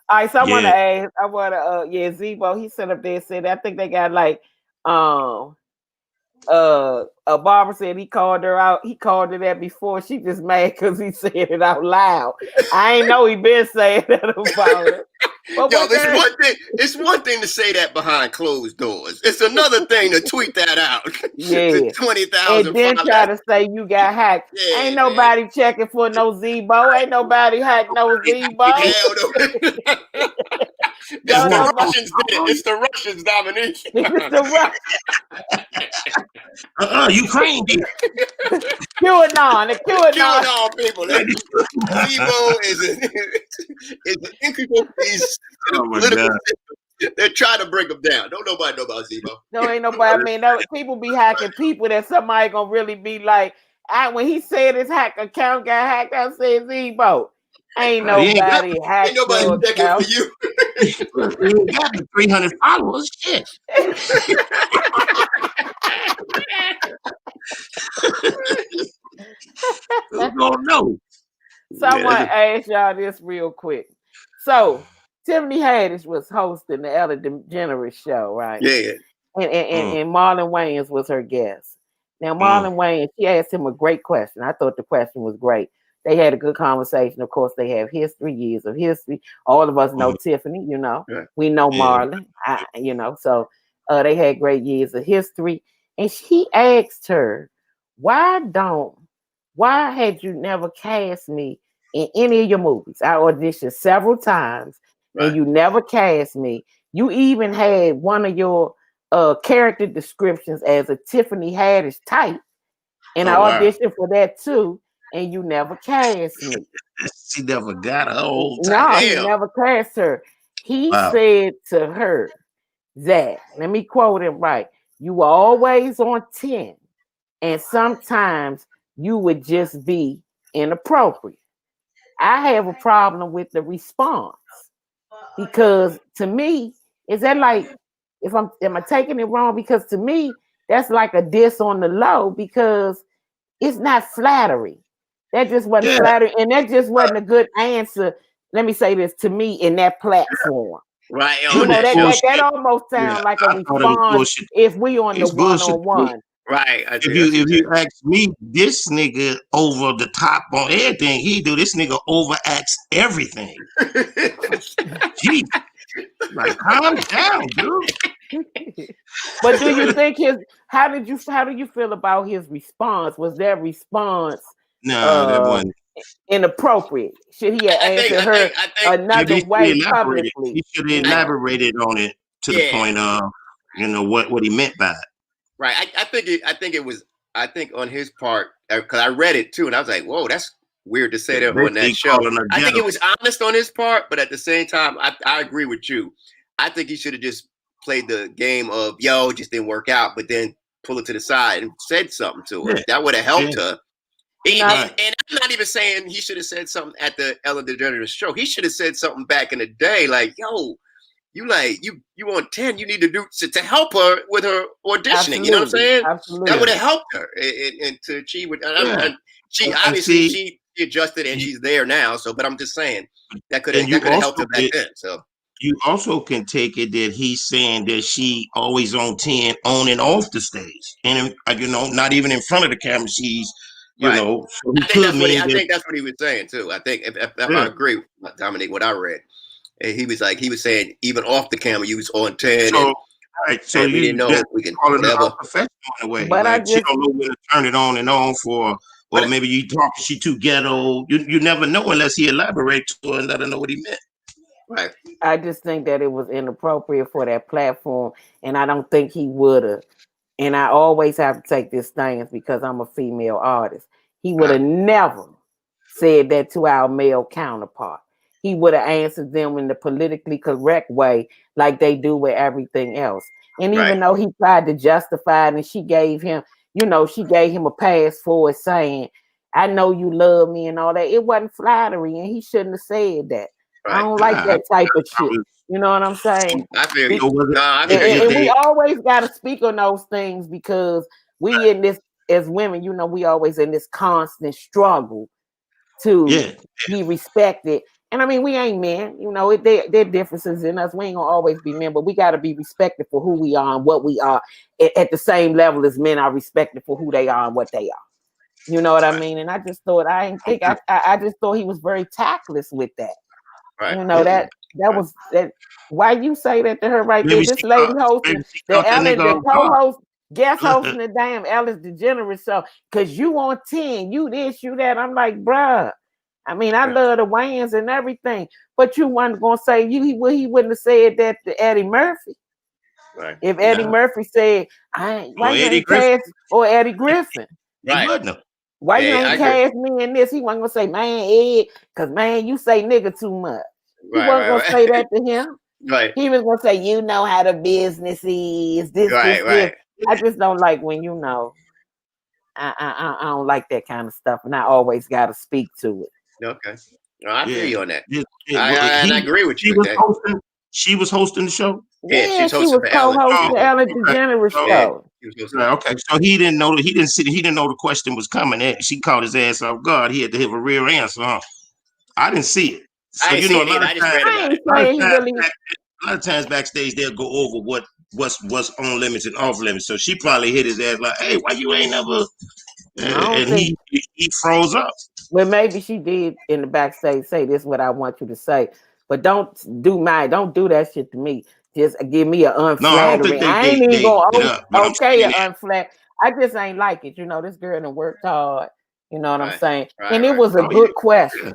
All right, so I want to ask. Zebo. He sat up there and said, I think they got like, a barber said he called her out. He called her that before. She just mad because he said it out loud. I ain't know he been saying that about her. But it's one thing to say that behind closed doors. It's another thing to tweet that out. Yeah. 20,000. And then try to say you got hacked. Ain't nobody checking for no Zebo. Ain't nobody hacked no Zebo. The Russians did it. It's the Russians, Dominique. It's the Russians. Ukraine did. QAnon. The QAnon people. Zebo is an integral piece of the political system. They're trying to break them down. Don't nobody know about Zebo. No, ain't nobody. People be hacking people that somebody gonna really be like, when he said his hack account got hacked, I said Zebo. Ain't nobody hacked. Ain't nobody checking for you. You got 300 followers. Shit. Don't know. So I want to ask y'all this real quick. So Tiffany Haddish was hosting the Ellen DeGeneres show, right? Yeah. And Marlon Wayans was her guest. Now Marlon Wayans, she asked him a great question. I thought the question was great. They had a good conversation. Of course, they have years of history. All of us know Tiffany, we know Marlon, so they had great years of history. And he asked her, why had you never cast me in any of your movies? I auditioned several times and you never cast me. You even had one of your character descriptions as a Tiffany Haddish type. And I auditioned for that too. And you never cast me. She never got her whole time. No, he never cast her. He said to her that, let me quote him right, you were always on 10. And sometimes you would just be inappropriate. I have a problem with the response because to me, is that like am I taking it wrong? Because to me, that's like a diss on the low because it's not flattery. That just wasn't flattery, and that just wasn't a good answer. Let me say this to me in that platform. Right. You know, that almost sounds like a response if we on the one-on-one. Right. If you ask me, this nigga over the top on everything he do, this nigga overacts everything. Jeez. Like, calm down, dude. But do you think how do you feel about his response? Was that response that wasn't inappropriate? Should he have answered her another way publicly? He should have elaborated on it to the point of, what he meant by it. Right. I think on his part, because I read it too, and I was like, whoa, that's weird to say that on that show. I think it was honest on his part, but at the same time, I agree with you. I think he should have just played the game of, it just didn't work out, but then pull it to the side and said something to her. That would have helped her. And I'm not even saying he should have said something at the Ellen DeGeneres show. He should have said something back in the day, like, yo, you on 10, you need to do to help her with her auditioning. Absolutely. You know what I'm saying? Absolutely. That would have helped her and to achieve it. She obviously she adjusted and she's there now. So, but I'm just saying that could have helped her back then. So you also can take it that he's saying that she always on 10 on and off the stage, and not even in front of the camera. She's so I think that's what he was saying too. I think if I agree with Dominique, what I read. And he was saying even off the camera, you was on 10. So you didn't know we can call it a professional in a way. But she don't know when to turn it on and on for, or maybe you talk, she too ghetto. You never know unless he elaborates to her and let her know what he meant. Right. I just think that it was inappropriate for that platform, and I don't think he would have. And I always have to take this stance because I'm a female artist. He would have never said that to our male counterpart. He would have answered them in the politically correct way, like they do with everything else. And even though he tried to justify it, and she gave him a pass for it, saying, "I know you love me" and all that. It wasn't flattery, and he shouldn't have said that. Right. I don't like that type of shit. You know what I'm saying? I feel you. And we always got to speak on those things because we in this as women. We always in this constant struggle to be respected. And I mean, we ain't men, there are differences in us. We ain't gonna always be men, but we got to be respected for who we are and what we are at the same level as men are respected for who they are and what they are. You know what I mean? And I just thought, I just thought he was very tactless with that. Right. That was that. Why you say that to her right there? This lady hosting the Ellen, the co-host, guest hosting the damn Ellen DeGeneres show. Cause you on 10, you this, you that. I'm like, bruh. I mean, I love the Wayans and everything, but you weren't gonna say he wouldn't have said that to Eddie Murphy. Right. If Eddie Murphy said, why you ain't cast or Eddie Griffin? Right. Why you ain't cast me in this? He wasn't gonna say, man, Ed, because man, you say nigga too much. He wasn't gonna say that to him. Right. He was gonna say, you know how the business is. This. I just don't like when I don't like that kind of stuff, and I always gotta speak to it. Okay. No, I feel you on that. I agree with you. She was hosting the show? Yeah, she was co-hosting the Ellen DeGeneres show. Okay, so he didn't know he didn't know the question was coming in. She caught his ass off guard. He had to have a real answer, huh? I didn't see it. So I didn't see it. I just read about it. A lot of times backstage they'll go over what's on limits and off limits. So she probably hit his ass like, hey, why you ain't never and he froze up. Well, maybe she did in the backstage say, this is what I want you to say. But don't do that shit to me. Just give me an unflattering. No, I ain't even going unflattering. I just ain't like it. This girl done worked hard. You know what I'm saying? And it was a good question. Yeah.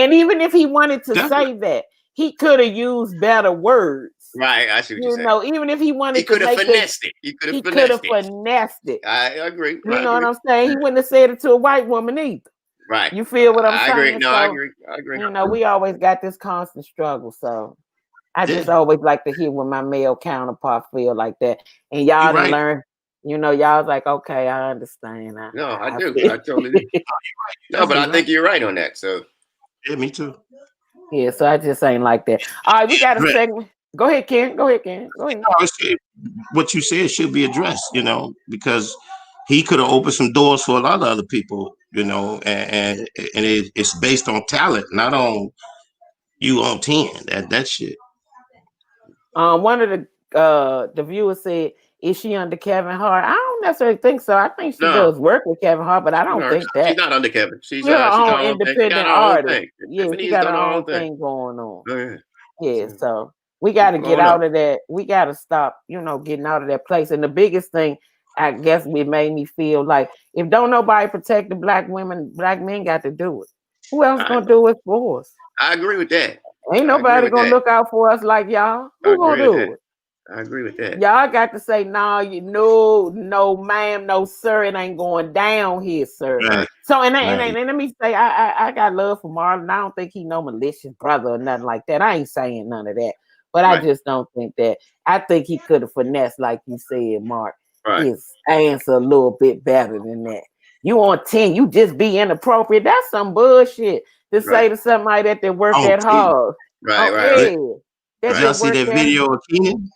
And even if he wanted to say that, he could have used better words. Right, I see what you're saying. Even if he wanted to make it. He could have finessed it. I agree. You know what I'm saying? He wouldn't have said it to a white woman either. Right. You feel what I'm saying? Agree. No, I agree. We always got this constant struggle. So I just always like to hear when my male counterpart feel like that. And y'all done learn you know, y'all was like, okay, I understand. No, I do. I totally do. No, but I think you're right on that. So Yeah, me too. Yeah, so I just ain't like that. All right, we got a segment. Go ahead, Ken. Go ahead. What you said should be addressed, you know, because he could have opened some doors for a lot of other people, you know, and it's based on talent, not on you on 10. That shit. One of the viewers said, "Is she under Kevin Hart?" I don't necessarily think so. I think she does work with Kevin Hart, but I don't think that she's not under Kevin. She's her she's own independent artist. Yeah, she got her own thing going on. Oh, yeah, so we got to get out of that. We got to stop, you know, getting out of that place. And the biggest thing, I guess, it made me feel like if don't nobody protect the black women, black men got to do it. Who else gonna do it for us? I agree with that. Ain't nobody gonna look out for us like y'all. Who gonna do it? I agree with that. Y'all got to say, no, no, ma'am, no, sir, it ain't going down here, sir. Right. So, and let me say, I got love for Marlon. I don't think he no malicious brother or nothing like that. I ain't saying none of that, but I just don't think that. I think he could have finessed, like you said, Mark, his answer a little bit better than that. You on 10, you just be inappropriate. That's some bullshit to say to somebody that worked that hard. Right. Did y'all see that video of Keenan?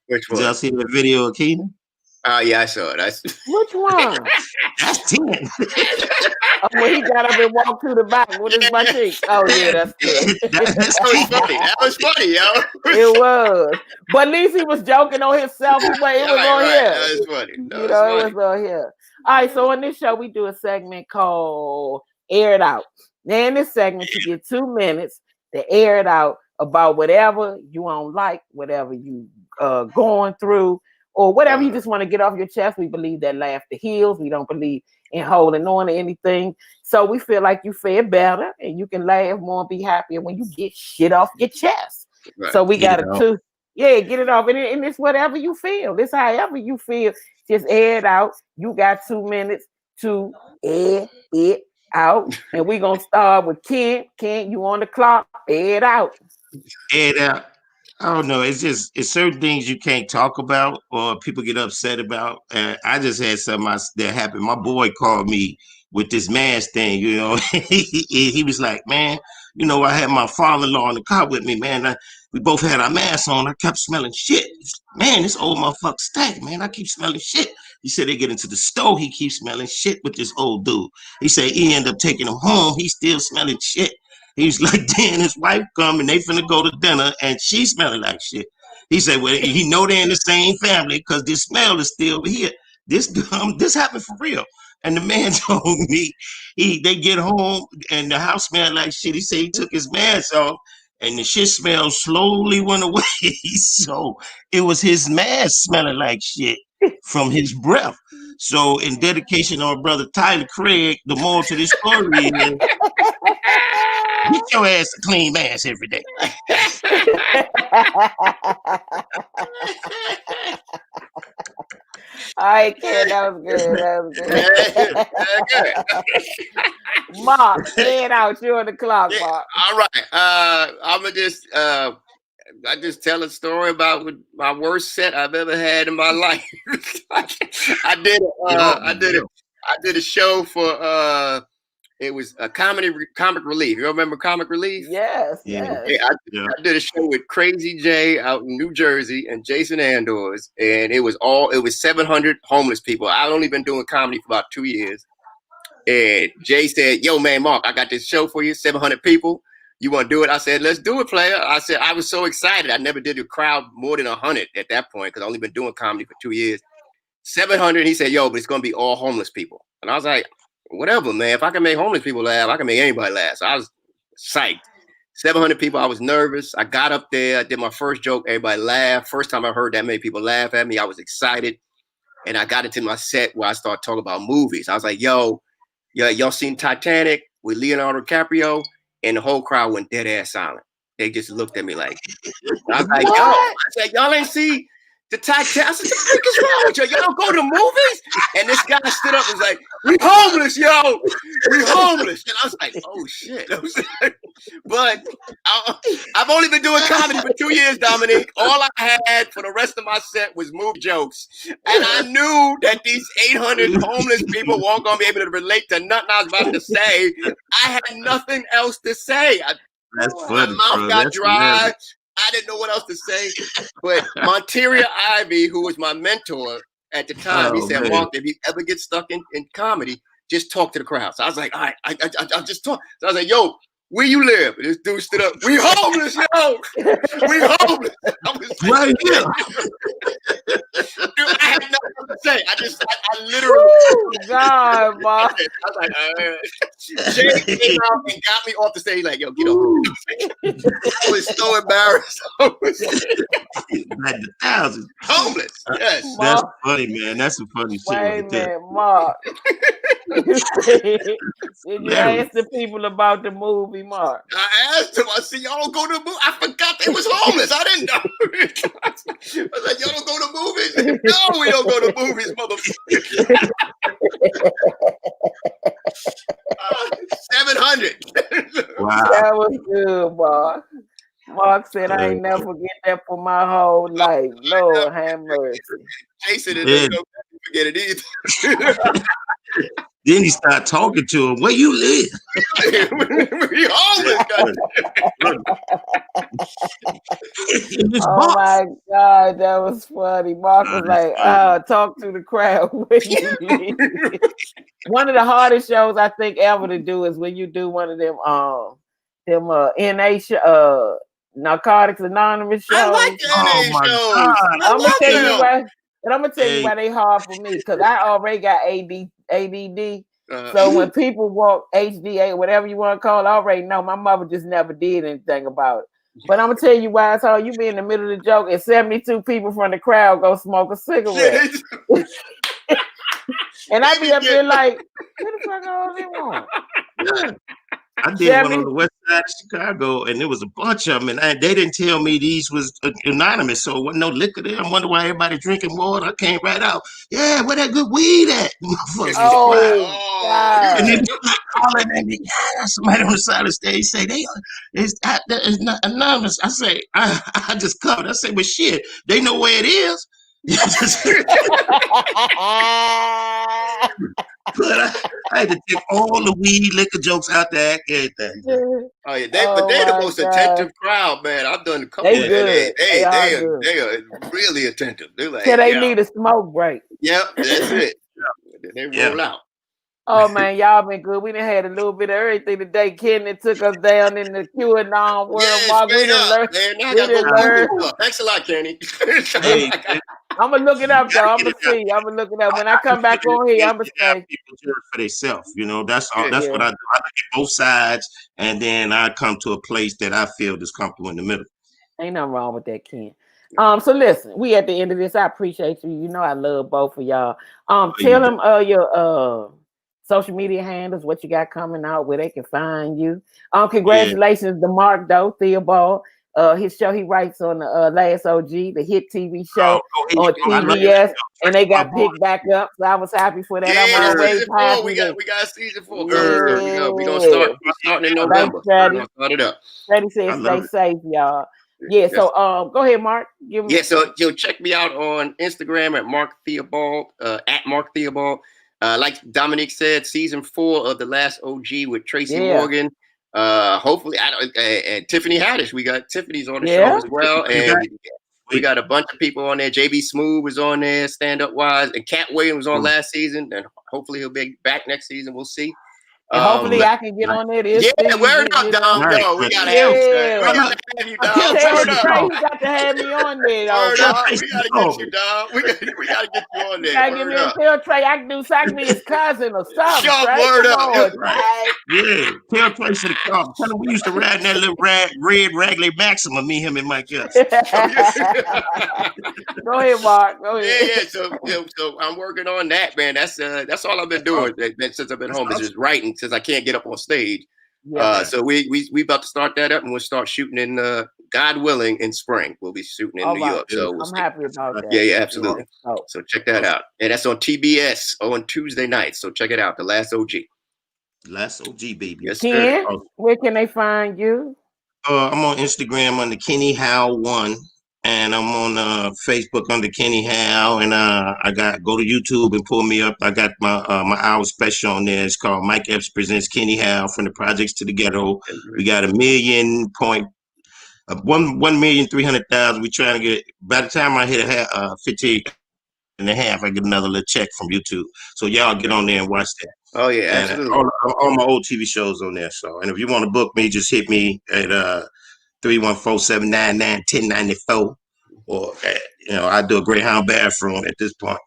Which one? Did y'all see that video of Keenan? Yeah, I saw it. Which one? That's 10. When he got up and walked through the back with his butt cheeks. Oh yeah, that's good. That was funny. That was funny, yo. It was. But at least he was joking on himself. It was on here. That was funny. It was on here. All right, so in this show, we do a segment called Air It Out. Now, in this segment, you get 2 minutes to air it out about whatever you don't like, whatever you going through, or whatever you just want to get off your chest. We believe that laughter heals. We don't believe in holding on to anything. So we feel like you feel better and you can laugh more and be happier when you get shit off your chest. Right. So we got to get it off. And it's whatever you feel. It's however you feel. Just air it out. You got 2 minutes to air it out. And we're going to start with Ken. Ken, you on the clock. Air it out. Air it out. I don't know. It's certain things you can't talk about or people get upset about. And I just had something that happened. My boy called me with this mask thing, you know. He was like, man, you know, I had my father-in-law in the car with me, man. We both had our masks on. I kept smelling shit. Man, this old motherfucker stank, man. I keep smelling shit. He said they get into the store. He keeps smelling shit with this old dude. He said he ended up taking him home. He's still smelling shit. He's like, then his wife come and they finna go to dinner and she smelling like shit. He said, well, he know they're in the same family because this smell is still here. This happened for real. And the man told me they get home and the house smelled like shit. He said he took his mask off and the shit smell slowly went away. So it was his mask smelling like shit from his breath. So in dedication to our brother Tyler Craig, the moral to this story is get your ass a clean mask every day. All right, Ken, that was good. Mark, get out. You're on the clock, Mark. All right. I'm gonna just I just tell a story about my worst set I've ever had in my life. I did a show for it was a comic relief. You remember Comic Relief? Yes. I did a show with Crazy J out in New Jersey and Jason Andors, and it was 700 homeless people. I've only been doing comedy for about 2 years. And Jay said, yo, man, Mark, I got this show for you, 700 people. You want to do it? I said, let's do it, player. I said, I was so excited. I never did a crowd more than 100 at that point because I've only been doing comedy for 2 years. 700, he said, yo, but it's going to be all homeless people. And I was like, whatever, man. If I can make homeless people laugh, I can make anybody laugh. So I was psyched. 700 people. I was nervous. I got up there. I did my first joke. Everybody laughed. First time I heard that many people laugh at me, I was excited. And I got into my set where I started talking about movies. I was like, y'all seen Titanic with Leonardo DiCaprio? And the whole crowd went dead ass silent. They just looked at me like, I was like, y'all ain't see the Titanic. I said, the fuck is wrong with you? Y'all don't go to movies? And this guy stood up and was like, we homeless, yo. we homeless. And I was like, oh shit. But I've only been doing comedy for 2 years, Dominique. All I had for the rest of my set was movie jokes. And I knew that these 800 homeless people weren't going to be able to relate to nothing I was about to say. I had nothing else to say. That's funny, my mouth bro. got That's dry. hilarious. I didn't know what else to say. But Monteria Ivy, who was my mentor at the time, he said, Mark, if you ever get stuck in comedy, just talk to the crowd. So I was like, all right, I'll just talk. So I was like, yo, where you live? And this dude stood up. We homeless, yo. We homeless. I was like, Right here. Dude, I had nothing to say. I literally. God, Mark. I was like, Jay came out and got me off the stage. Like, yo, get off. I was so embarrassed. Like the thousands. Homeless. Yes. That's funny, man. That's a funny shit. Wait a Right there. minute, Mark. Did you ask the people about the movie, Mark? I asked him. I said, y'all don't go to the movie. I forgot they was homeless. I didn't know. I was like, y'all don't go to movies? No, we don't go to movies, motherfucker. 700. Wow. That was good, Mark. Mark said, I ain't never forget that for my whole life. Lord have mercy. Jason didn't forget it either. Then he started talking to him. Where you live? We homeless. Oh my God, that was funny. Mark was like, talk to the crowd. Where you live. One of the hardest shows I think ever to do is when you do one of them NA Narcotics Anonymous shows. I like the NA shows. I'm gonna tell you why. And I'm gonna tell you why they hard for me, because I already got ADD. So when people walk HDA, whatever you want to call it, I already know my mother just never did anything about it. But I'm gonna tell you why it's hard. You be in the middle of the joke and 72 people from the crowd go smoke a cigarette. And I be up there like, what the fuck all they want? Yeah. I did one on the west side of Chicago, and there was a bunch of them, and they didn't tell me these was anonymous, so there wasn't no liquor there. I wonder why everybody drinking water. I came right out. Yeah, where that good weed at? Oh, God. And then calling and somebody on the side of the stage say it's not anonymous. I say I just covered. I say, but shit, they know where it is. But I had to take all the weed, liquor jokes out there, everything. Oh yeah, they're the most attentive crowd, man. I've done a couple. They good. They are really attentive. They're like, they need a smoke break. Yep, that's it. They roll out. Oh man, y'all been good. We done had a little bit of everything today. Kenny took us down in the QAnon world. Yes, Mark, we done learn. Thanks a lot, Kenny. I'm gonna look it up though. I'm gonna see. I'm gonna look it up when I come back on here. I'm gonna say people judge for themselves. You know, that's all. That's what I do. I look at both sides, and then I come to a place that I feel is comfortable in the middle. Ain't nothing wrong with that, Ken. So listen, we at the end of this. I appreciate you. You know, I love both of y'all. Tell them your social media handles, what you got coming out, where they can find you. Congratulations to Marc though, Theobald. His show he writes on the Last OG, the hit TV show on TBS, and they got picked back up. So I was happy for that. I'm always happy. We got season 4. We're gonna start starting in November. We're gonna start it up. Freddie said, "Stay safe, y'all." Yeah. So go ahead, Mark. So check me out on Instagram at Marc Theobald, at Marc Theobald. Like Dominique said, season 4 of The Last OG with Tracy Morgan. Hopefully, and Tiffany Haddish. We got Tiffany's on the show as well, and we got a bunch of people on there. JB Smooth was on there, stand up wise, and Cat Williams was on last season, and hopefully he'll be back next season. We'll see. And hopefully I can get on there. Word up, Dom. Yo, we gotta have you, Dom. Word up. You got to have me on there. Word up. We gotta get you, Dom. We gotta get you on there. Give me a tell Trey I can do something his cousin or something. Word up. Yeah, tell Tracy to come. Tell him we used to ride in that little red Raggly Maxima, me, him, and Mike Epps. Go ahead, Mark. Go ahead. Yeah. So I'm working on that, man. That's all I've been doing since I've been home is just writing. Since I can't get up on stage, so we about to start that up, and we'll start shooting in God willing in spring. We'll be shooting in New York. So I'm happy about that. Yeah, absolutely. So check that out, and that's on TBS on Tuesday nights. So check it out, The Last OG. Last OG, baby. Yes, sir. Ken, where can they find you? I'm on Instagram under Kenny Howell 1, and I'm on Facebook under Kenny Howell, and I go to YouTube and pull me up. I got my my hour special on there. It's called Mike Epps Presents Kenny Howell from the Projects to the Ghetto. We got 1,300,000. We trying to get. By the time I hit 15 and a half, I get another little check from YouTube. So y'all get on there and watch that. Oh yeah, And absolutely. all my old TV shows on there. So, and if you want to book me, just hit me at 314-799-1094, or I do a Greyhound bathroom at this point.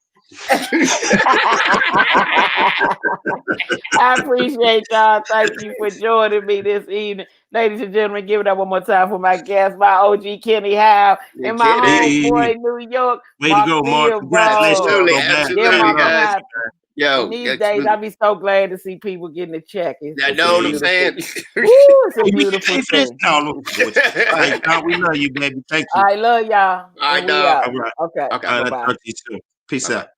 I appreciate y'all. Thank you for joining me this evening. Ladies and gentlemen, give it up one more time for my guest, my OG Kenny Howell, and my homeboy New York. Way to go, Mark. Congratulations. Absolutely, guys. Yo, these days, I'll be so glad to see people getting a check. I know what I'm saying. It's a beautiful thing. No, we love you, baby. Thank you. I love y'all. All right, dog. Okay. Bye-bye. Peace out.